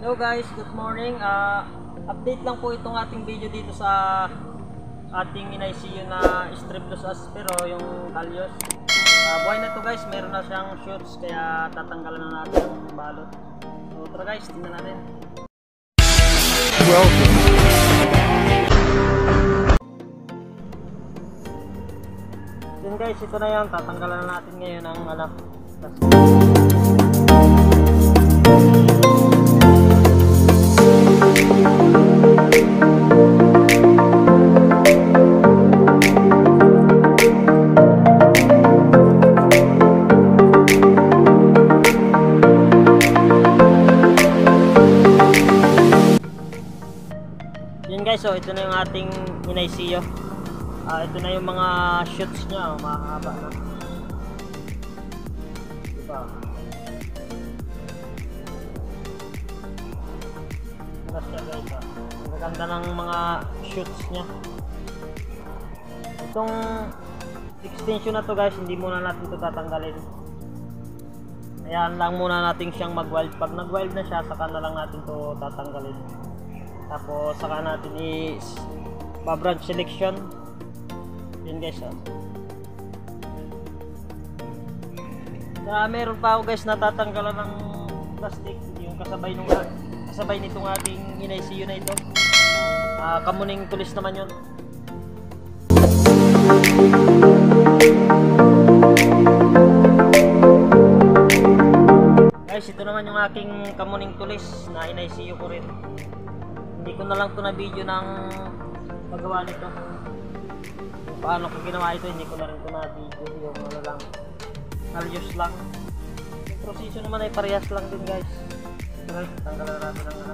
Hello guys, good morning. Update lang po itong ating video dito sa ating in-ICU na Streptococcus aspero, yung Kalyos. Buhay na to guys, meron na siyang shoots kaya tatanggalan na natin yung balot. So tara guys, tingnan natin. Then guys, ito na yan, tatanggalan na natin ngayon ang Yan guys, so ito na yung ating in-ICU. Ito na yung mga shoots niya, mahaba na. Diba? Ano siya guys, ang ganda ng mga shoots niya. Itong extension na to guys, hindi muna natin ito tatanggalin. Ayan lang muna natin siyang mag-wild. Pag nag-wild na siya, saka na lang natin ito tatanggalin. Tapos saka natin i-branch selection. Yun guys, meron pa ako guys natatanggalan ng plastic, yung kasabay nitong ating in-ICU na ito. Kamuning tulis naman yun. Guys, ito naman yung aking kamuning tulis na in-ICU ko rin. Hindi ko na lang ito na video ng paggawa nito. Kung paano ko ginawa ito, hindi ko na rin ito na video. Yung ano lang, Kalyos lang. Yung proseso naman ay parehas lang din guys. Okay, tanggalan natin ang ano.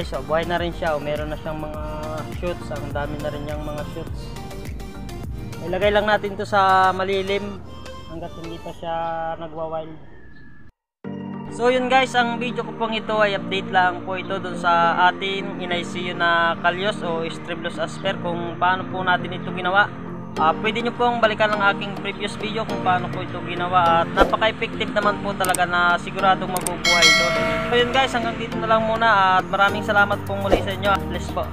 So, buhay na rin siya, meron na siyang mga shoots, ang dami na rin niyang mga shoots. Ilagay lang natin to sa malilim hanggat hindi pa siya nagwa-wild. So yun guys, ang video ko pong ito ay update lang po ito dun sa atin in-ICU na Kalyos o Streptococcus aspero, kung paano po natin ito ginawa. Pwede nyo pong balikan ang aking previous video kung paano po ito ginawa, at napaka-effective naman po talaga na siguradong mabubuhay ito. So yun guys, hanggang dito na lang muna at maraming salamat pong muli sa inyo. Bless po.